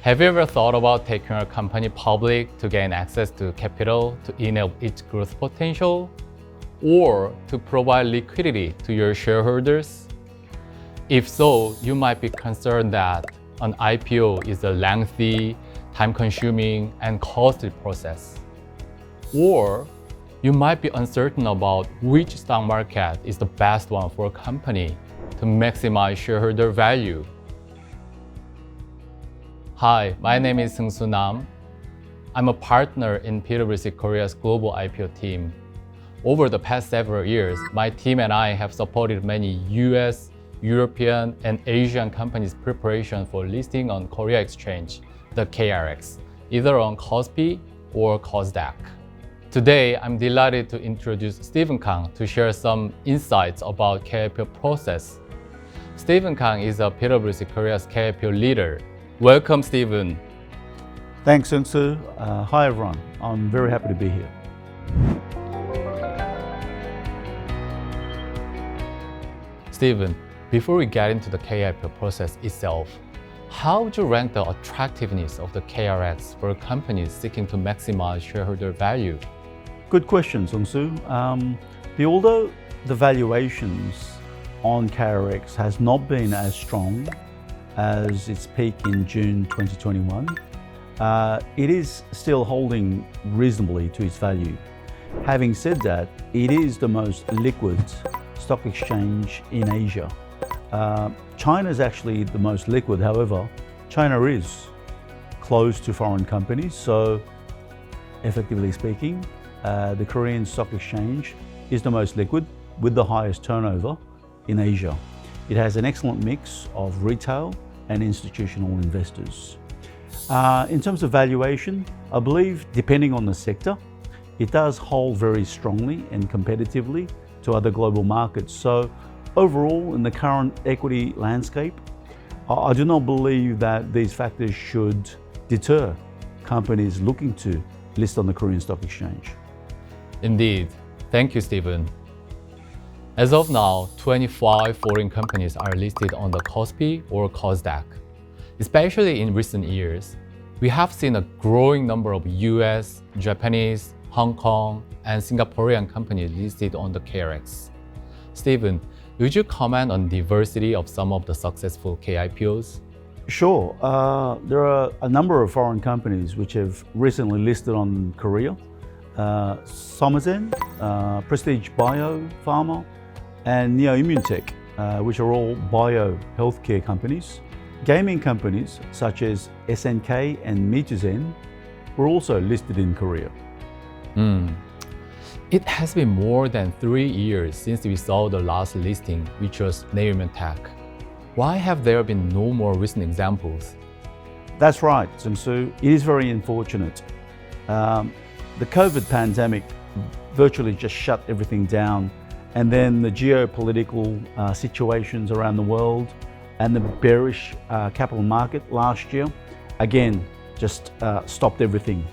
Have you ever thought about taking a company public to gain access to capital to enable its growth potential, or to provide liquidity to your shareholders? If so, you might be concerned that an IPO is a lengthy, time-consuming, and costly process. Or you might be uncertain about which stock market is the best one for a company to maximize shareholder value. Hi, my name is Seungsu Nam. I'm a partner in PwC Korea's global IPO team. Over the past several years, my team and I have supported many US, European, and Asian companies' preparation for listing on Korea Exchange, the KRX, either on KOSPI or KOSDAQ. Today, I'm delighted to introduce Steven Kang to share some insights about K-IPO process. Steven Kang is a PwC Korea's K-IPO leader. Welcome, Steven. Thanks, Seung-su. Hi, everyone. I'm very happy to be here. Steven, before we get into the K-IPO process itself, how would you rank the attractiveness of the KRX for companies seeking to maximize shareholder value? Good question, Seung-su. Although the valuations on KRX has not been as strong as its peak in June 2021, it is still holding reasonably to its value. Having said that, it is the most liquid stock exchange in Asia. China is actually the most liquid. However, China is closed to foreign companies, so effectively speaking, the Korean stock exchange is the most liquid with the highest turnover in Asia. It has an excellent mix of retail and institutional investors. In terms of valuation, I believe, depending on the sector, it does hold very strongly and competitively to other global markets. So overall, in the current equity landscape, I do not believe that these factors should deter companies looking to list on the Korean Stock Exchange. Indeed. Thank you, Steven. As of now, 25 foreign companies are listed on the KOSPI or KOSDAQ. Especially in recent years, we have seen a growing number of US, Japanese, Hong Kong, and Singaporean companies listed on the KRX. Steven, would you comment on diversity of some of the successful K-IPOs? Sure. There are a number of foreign companies which have recently listed on Korea. Somazen, Prestige Bio Pharma, and Neo Immuntech, which are all bio healthcare companies. Gaming companies such as SNK and Mituzen were also listed in Korea. It has been more than 3 years since we saw the last listing, which was Neo Immuntech. Why have there been no more recent examples? That's right, Seung-su. It is very unfortunate. The COVID pandemic virtually just shut everything down, and then the geopolitical situations around the world and the bearish capital market last year, again, just stopped everything.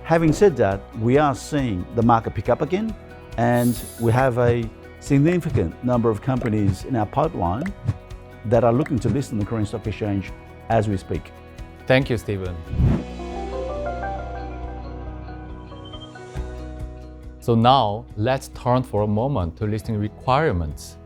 Having said that, we are seeing the market pick up again, and we have a significant number of companies in our pipeline that are looking to list on the Korean Stock Exchange as we speak. Thank you, Steven. So now, let's turn for a moment to listing requirements.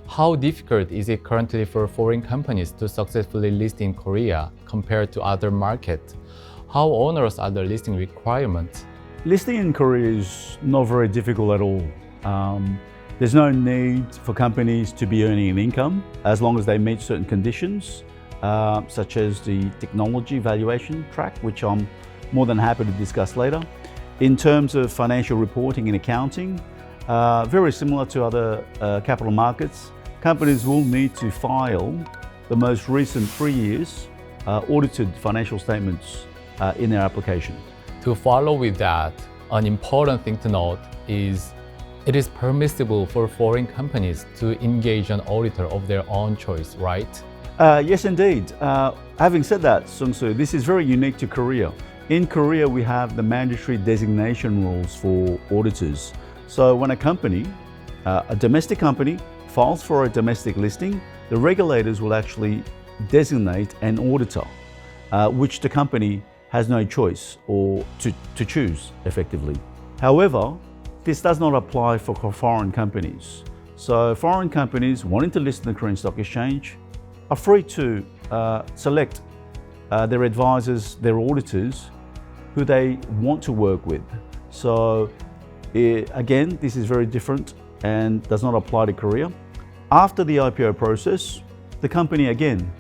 How difficult is it currently for foreign companies to successfully list in Korea compared to other markets? How onerous are the listing requirements? Listing in Korea is not very difficult at all. There's no need for companies to be earning an income as long as they meet certain conditions, such as the technology valuation track, which I'm more than happy to discuss later. In terms of financial reporting and accounting, very similar to other capital markets, companies will need to file the most recent 3 years audited financial statements in their application. To follow with that, an important thing to note is it is permissible for foreign companies to engage an auditor of their own choice, right? Yes, indeed. Having said that, Seung-su, this is very unique to Korea. In Korea, we have the mandatory designation rules for auditors. So when a company, a domestic company, files for a domestic listing, the regulators will actually designate an auditor, which the company has no choice or to choose effectively. However, this does not apply for foreign companies. So foreign companies wanting to list in the Korean Stock Exchange are free to select their advisors, their auditors, who they want to work with. So again, this is very different and does not apply to Korea. After the IPO process, the company again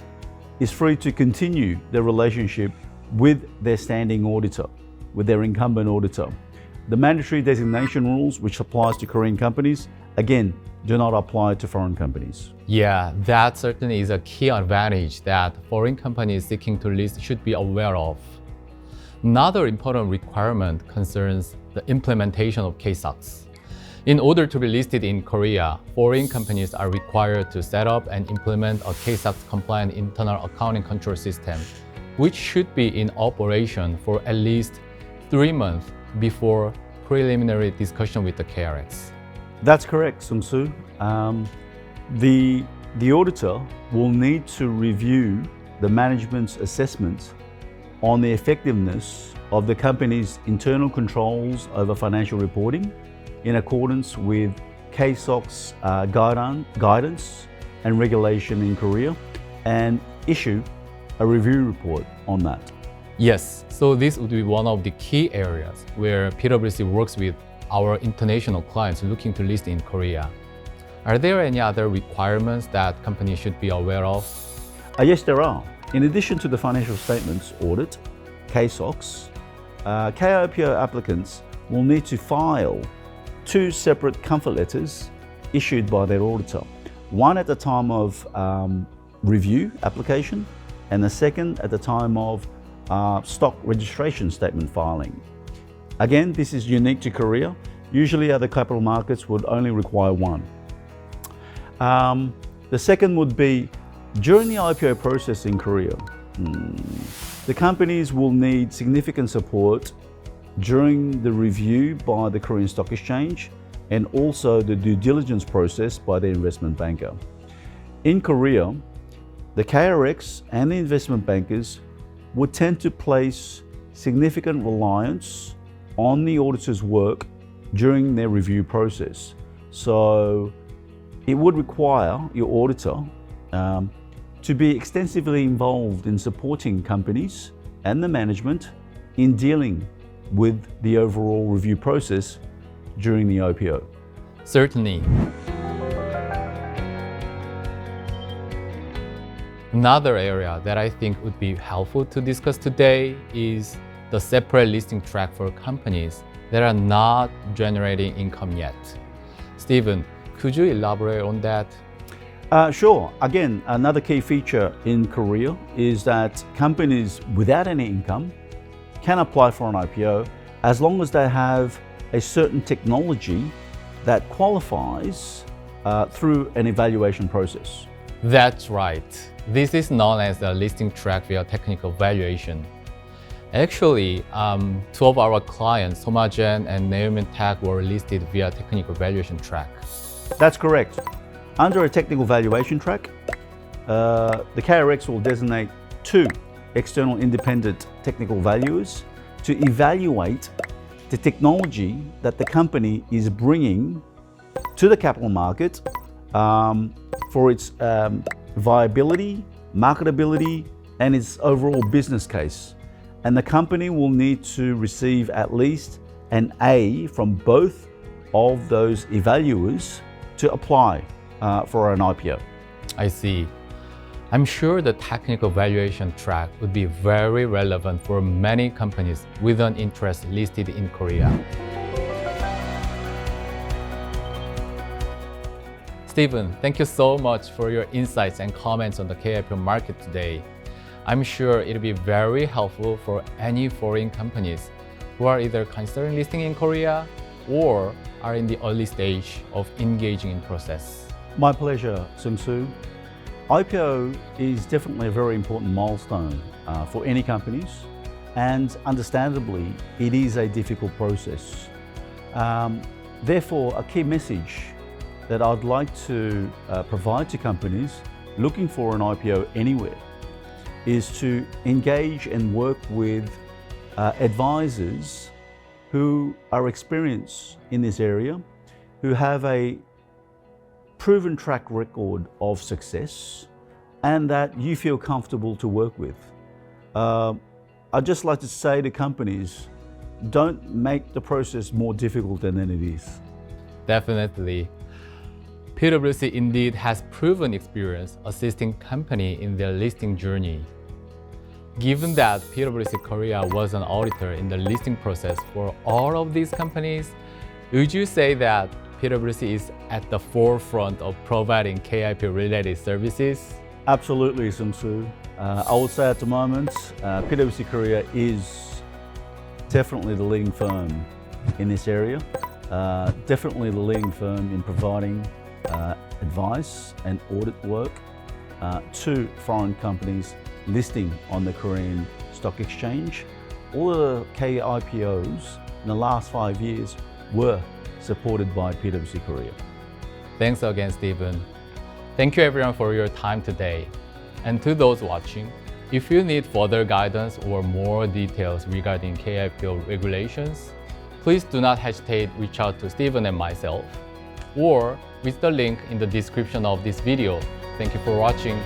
is free to continue their relationship with their standing auditor, with their incumbent auditor. The mandatory designation rules, which applies to Korean companies, again, do not apply to foreign companies. Yeah, that certainly is a key advantage that foreign companies seeking to list should be aware of. Another important requirement concerns the implementation of K-SOX. In order to be listed in Korea, foreign companies are required to set up and implement a K-SOX-compliant internal accounting control system, which should be in operation for at least 3 months before preliminary discussion with the KRX. That's correct, Seung-su. The auditor will need to review the management's assessment on the effectiveness of the company's internal controls over financial reporting in accordance with K-SOX guidance and regulation in Korea, and issue a review report on that. Yes, so this would be one of the key areas where PwC works with our international clients looking to list in Korea. Are there any other requirements that companies should be aware of? Yes, there are. In addition to the financial statements audit, K-SOX, K-IPO applicants will need to file 2 separate comfort letters issued by their auditor. One at the time of review application, and the second at the time of stock registration statement filing. Again, this is unique to Korea. Usually other capital markets would only require one. The second would be during the IPO process in Korea. The companies will need significant support during the review by the Korean Stock Exchange and also the due diligence process by the investment banker. In Korea, the KRX and the investment bankers would tend to place significant reliance on the auditor's work during their review process. So it would require your auditor to be extensively involved in supporting companies and the management in dealing with the overall review process during the IPO. Certainly. Another area that I think would be helpful to discuss today is the separate listing track for companies that are not generating income yet. Steven, could you elaborate on that? Sure. Again, another key feature in Korea is that companies without any income can apply for an IPO as long as they have a certain technology that qualifies through an evaluation process. That's right. This is known as the listing track via technical valuation. Actually, 2 of our clients, Somagen and Neumann Tech, were listed via technical valuation track. That's correct. Under a technical valuation track, the KRX will designate 2 external independent technical valuers to evaluate the technology that the company is bringing to the capital market for its viability, marketability, and its overall business case. And the company will need to receive at least an A from both of those evaluators to apply for an IPO. I see. I'm sure the technical valuation track would be very relevant for many companies with an interest listed in Korea. Steven, thank you so much for your insights and comments on the K-IPO market today. I'm sure it'll be very helpful for any foreign companies who are either considering listing in Korea or are in the early stage of engaging in process. My pleasure, Seung-su. IPO is definitely a very important milestone for any companies, and understandably, it is a difficult process. Therefore, a key message that I'd like to provide to companies looking for an IPO anywhere is to engage and work with advisors who are experienced in this area, who have a proven track record of success, and that you feel comfortable to work with. I'd just like to say to companies, don't make the process more difficult than it is. Definitely. PwC indeed has proven experience assisting companies in their listing journey. Given that PwC Korea was an auditor in the listing process for all of these companies, would you say that PwC is at the forefront of providing K-IPO related services? Absolutely, Seung-su. I would say at the moment, PwC Korea is definitely the leading firm in this area, definitely the leading firm in providing advice and audit work to foreign companies listing on the Korean Stock Exchange. All of the K-IPOs in the last 5 years were supported by PwC Korea. Thanks again, Steven. Thank you everyone for your time today. And to those watching, if you need further guidance or more details regarding K-IPO regulations, please do not hesitate to reach out to Steven and myself, or with the link in the description of this video. Thank you for watching.